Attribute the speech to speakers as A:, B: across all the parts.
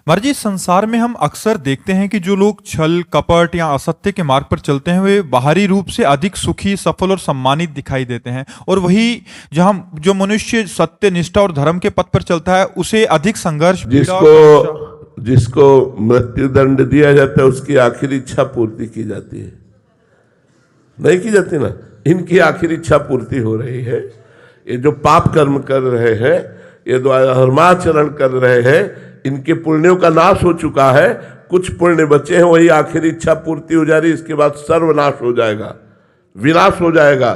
A: महाराज जी, संसार में हम अक्सर देखते हैं कि जो लोग छल कपट या असत्य के मार्ग पर चलते हैं वे बाहरी रूप से अधिक सुखी, सफल और सम्मानित दिखाई देते हैं, और वही जहाँ जो मनुष्य सत्य, निष्ठा और धर्म के पथ पर चलता है उसे अधिक संघर्ष, पीड़ा और
B: जिसको मृत्यु दंड दिया जाता है उसकी आखिरी इच्छा पूर्ति की जाती है, नहीं की जाती ना। इनकी आखिरी इच्छा पूर्ति हो रही है। ये जो पाप कर्म कर रहे हैं, ये जो धर्माचरण कर रहे हैं, इनके पुण्यों का नाश हो चुका है। कुछ पुण्य बचे हैं, वही आखिरी इच्छा पूर्ति हो जा रही है। इसके बाद सर्वनाश हो जाएगा, विनाश हो जाएगा।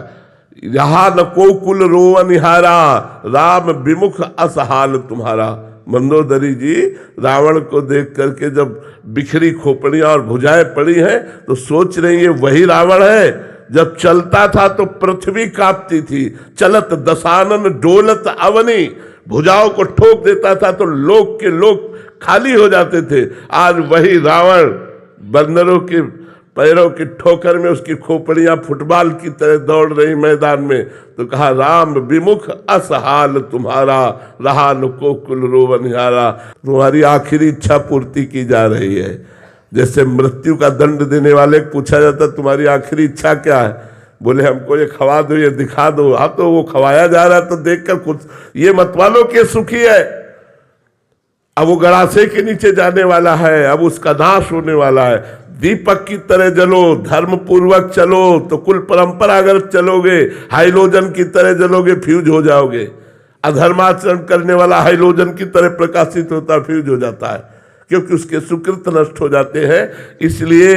B: यहाँ न को कुल रोवन निहारा, राम विमुख असहाल तुम्हारा। मंदोदरी जी रावण को देख करके जब बिखरी खोपड़ियां और भुजाएं पड़ी हैं तो सोच रही है वही रावण है। जब चलता था तो पृथ्वी कांपती थी, चलत दशानन डोलत अवनी, भुजाओं को ठोक देता था तो लोक के लोक खाली हो जाते थे। आज वही रावण बंदरों के पैरों की ठोकर में उसकी खोपड़ियां फुटबॉल की तरह दौड़ रही मैदान में। तो कहा राम विमुख असहाल तुम्हारा, रहा न को कुल रोवनिहारा। तुम्हारी आखिरी इच्छा पूर्ति की जा रही है। जैसे मृत्यु का दंड देने वाले पूछा जाता तुम्हारी आखिरी इच्छा क्या है, बोले हमको ये खवा दो, ये दिखा दो। हाँ, तो वो खवाया जा रहा है तो देखकर कुछ ये मत मानो कि सुखी है। अब वो गड़ासे के नीचे जाने वाला है, अब उसका नाश होने वाला है। दीपक की तरह जलो, धर्म पूर्वक चलो तो कुल परंपरा अगर चलोगे, हाइलोजन की तरह जलोगे फ्यूज हो जाओगे। अधर्माचरण करने वाला हाइलोजन की तरह प्रकाशित होता है, फ्यूज हो जाता है, क्योंकि उसके सुकृत नष्ट हो जाते हैं। इसलिए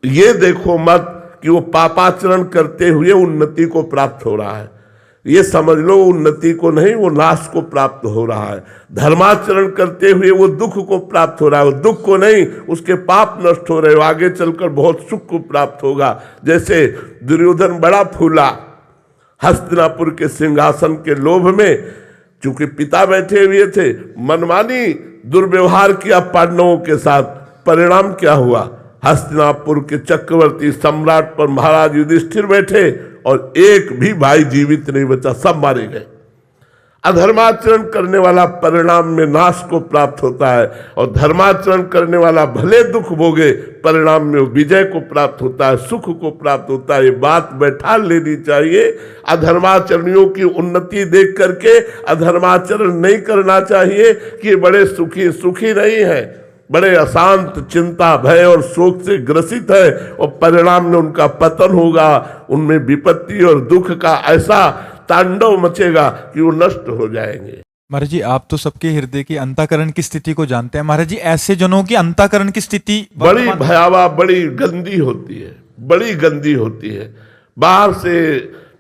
B: ये देखो मत कि वो पापाचरण करते हुए उन्नति को प्राप्त हो रहा है। ये समझ लो उन्नति को नहीं, वो नाश को प्राप्त हो रहा है। धर्माचरण करते हुए वो दुख को प्राप्त हो रहा है, वो दुख को नहीं, उसके पाप नष्ट हो रहे हो। आगे चलकर बहुत सुख को प्राप्त होगा। जैसे दुर्योधन बड़ा फूला हस्तिनापुर के सिंहासन के लोभ में, चूंकि पिता बैठे हुए थे, मनमानी दुर्व्यवहार किया पांडवों के साथ। परिणाम क्या हुआ? हस्तिनापुर के चक्रवर्ती सम्राट पर महाराज युधिष्ठिर बैठे और एक भी भाई जीवित नहीं बचा, सब मारे गए। अधर्माचरण करने वाला परिणाम में नाश को प्राप्त होता है, और धर्माचरण करने वाला भले दुख भोगे, परिणाम में विजय को प्राप्त होता है, सुख को प्राप्त होता है। ये बात बैठा लेनी चाहिए। अधर्माचरणियों की उन्नति देख करके अधर्माचरण नहीं करना चाहिए कि बड़े सुखी नहीं है, बड़े अशांत, चिंता, भय और शोक से ग्रसित है, और परिणाम में उनका पतन होगा। उनमें विपत्ति और दुख का ऐसा तांडव मचेगा कि वो नष्ट हो जाएंगे।
A: महाराज जी, आप तो सबके हृदय की अंतःकरण की स्थिति को जानते हैं। महाराज जी, ऐसे जनों की अंतःकरण की स्थिति
B: बड़ी भयावह, बड़ी गंदी होती है, बड़ी गंदी होती है। बाहर से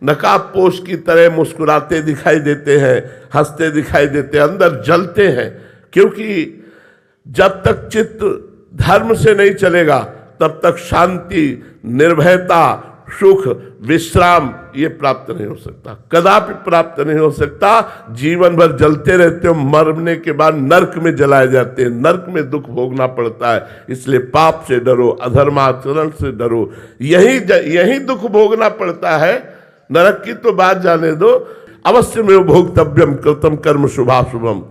B: नकाबपोश की तरह मुस्कुराते दिखाई देते हैं, हंसते दिखाई देते हैं, अंदर जलते हैं। क्योंकि जब तक चित्त धर्म से नहीं चलेगा तब तक शांति, निर्भयता, सुख, विश्राम ये प्राप्त नहीं हो सकता, कदापि प्राप्त नहीं हो सकता। जीवन भर जलते रहते हो, मरने के बाद नरक में जलाए जाते हैं, नरक में दुख भोगना पड़ता है। इसलिए पाप से डरो, अधर्माचरण से डरो, यही दुख भोगना पड़ता है। नरक की तो बात जाने दो। अवश्य में भोक्तव्यम कृतम कर्म शुभाशुभम,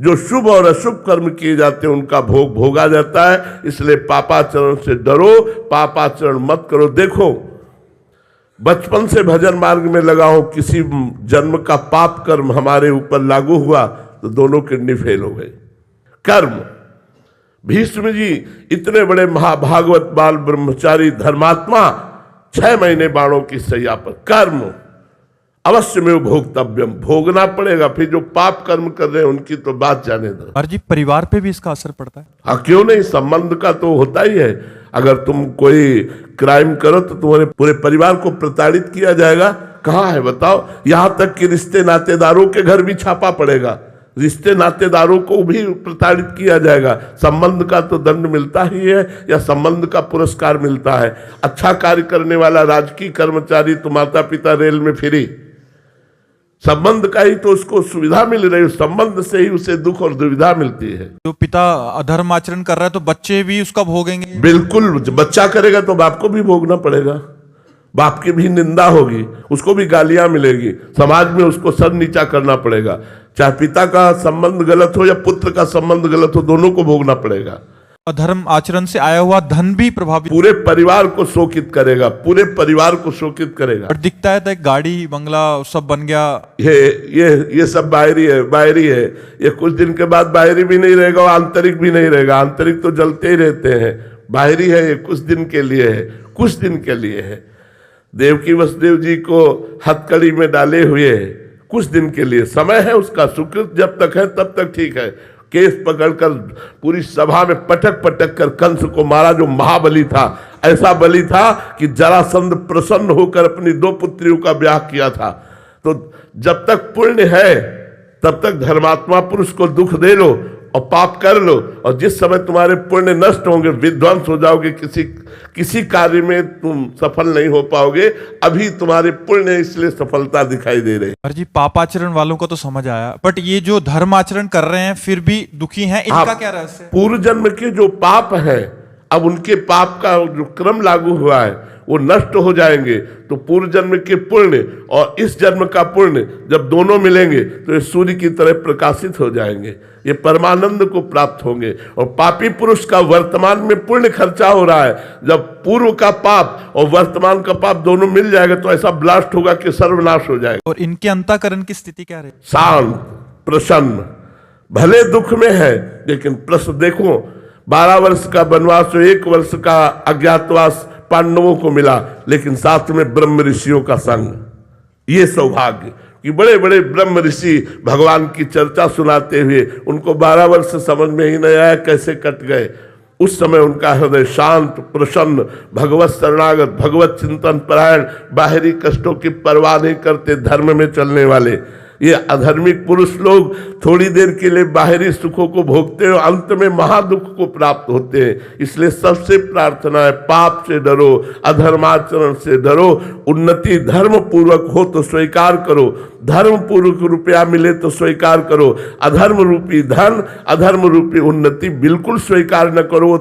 B: जो शुभ और अशुभ कर्म किए जाते हैं उनका भोग भोगा जाता है। इसलिए पापाचरण से डरो, पापाचरण मत करो। देखो, बचपन से भजन मार्ग में लगा हो, किसी जन्म का पाप कर्म हमारे ऊपर लागू हुआ तो दोनों किडनी फेल हो गई। कर्म, भीष्म जी इतने बड़े महाभागवत बाल ब्रह्मचारी धर्मात्मा, 6 महीने बाणों की सैया पर। कर्म अवश्य में भोक्तव्यम, भोगना पड़ेगा। फिर जो पाप कर्म कर रहे हैं उनकी तो बात जाने दो।
A: महाराज जी, परिवार पे भी इसका असर पड़ता है?
B: हाँ, क्यों नहीं, संबंध का तो होता ही है। अगर तुम कोई क्राइम करो तो तुम्हारे पूरे परिवार को प्रताड़ित किया जाएगा। कहाँ है बताओ? यहाँ तक कि रिश्ते नातेदारों के घर भी छापा पड़ेगा, रिश्ते नातेदारों को भी प्रताड़ित किया जाएगा। संबंध का तो दंड मिलता ही है, या संबंध का पुरस्कार मिलता है। अच्छा कार्य करने वाला राजकीय कर्मचारी तो माता पिता रेल में फ्री, संबंध का ही तो उसको सुविधा मिल रही है, संबंध से ही उसे दुख और दुविधा मिलती है।
A: जो पिता अधर्म आचरण कर रहा है तो बच्चे भी उसका भोगेंगे?
B: बिल्कुल, बच्चा करेगा तो बाप को भी भोगना पड़ेगा, बाप की भी निंदा होगी, उसको भी गालियां मिलेगी, समाज में उसको सर नीचा करना पड़ेगा। चाहे पिता का संबंध गलत हो या पुत्र का संबंध गलत हो, दोनों को भोगना पड़ेगा।
A: अधर्म आचरण से आया हुआ धन भी प्रभावित,
B: पूरे परिवार को शोकित करेगा, पूरे परिवार को शोकित करेगा।
A: और दिखता है तो गाड़ी बंगला सब बन गया,
B: ये सब बाहरी है, बाहरी है। ये कुछ दिन के बाद बाहरी भी नहीं रहेगा और आंतरिक भी नहीं रहेगा। आंतरिक तो जलते ही रहते हैं, बाहरी है ये कुछ दिन के लिए है, कुछ दिन के लिए है। देवकी वसुदेव जी को हथकड़ी में डाले हुए कुछ दिन के लिए समय है उसका, सुकृत जब तक है तब तक ठीक है। केस पकड़कर पूरी सभा में पटक पटक कर कंस को मारा, जो महाबली था। ऐसा बलि था कि जरासंध प्रसन्न होकर अपनी 2 पुत्रियों का ब्याह किया था। तो जब तक पुण्य है तब तक धर्मात्मा पुरुष को दुख दे लो और पाप कर लो, और जिस समय तुम्हारे पुण्य नष्ट होंगे, विध्वंस हो जाओगे, किसी कार्य में तुम सफल नहीं हो पाओगे। अभी तुम्हारे पुण्य इसलिए सफलता दिखाई दे रही है।
A: जी पापाचरण वालों को तो समझ आया, बट ये जो धर्माचरण कर रहे हैं फिर भी दुखी हैं, इनका क्या रहस्य है?
B: पूर्व जन्म के जो पाप है, अब उनके पाप का जो क्रम लागू हुआ है वो नष्ट हो जाएंगे। तो पूर्व जन्म के पुण्य और इस जन्म का पुण्य जब दोनों मिलेंगे तो ये सूर्य की तरह प्रकाशित हो जाएंगे, ये परमानंद को प्राप्त होंगे। और पापी पुरुष का वर्तमान में पुण्य खर्चा हो रहा है, जब पूर्व का पाप और वर्तमान का पाप दोनों मिल जाएगा तो ऐसा ब्लास्ट होगा कि सर्वनाश हो जाएगा।
A: और इनके अंतःकरण की स्थिति क्या रही?
B: शांत, प्रसन्न, भले दुख में है लेकिन प्रसन्न। देखो 12 वर्ष का वनवास, 1 वर्ष का अज्ञातवास पांडवों को मिला, लेकिन साथ में ब्रह्म ऋषियों का संग। ये सौभाग्य कि बड़े बड़े ब्रह्म ऋषि भगवान की चर्चा सुनाते हुए उनको 12 वर्ष समझ में ही नहीं आया कैसे कट गए। उस समय उनका हृदय शांत, प्रसन्न, भगवत शरणागत, भगवत चिंतन परायण, बाहरी कष्टों की परवाह नहीं करते, धर्म में चलने वाले। ये अधर्मिक पुरुष लोग थोड़ी देर के लिए बाहरी सुखों को भोगते हैं, अंत में महादुख को प्राप्त होते हैं। इसलिए सबसे प्रार्थना है, पाप से डरो, अधर्माचरण से डरो। उन्नति धर्म पूर्वक हो तो स्वीकार करो, धर्म पूर्वक रुपया मिले तो स्वीकार करो। अधर्म रूपी धन, अधर्म रूपी उन्नति बिल्कुल स्वीकार न करो।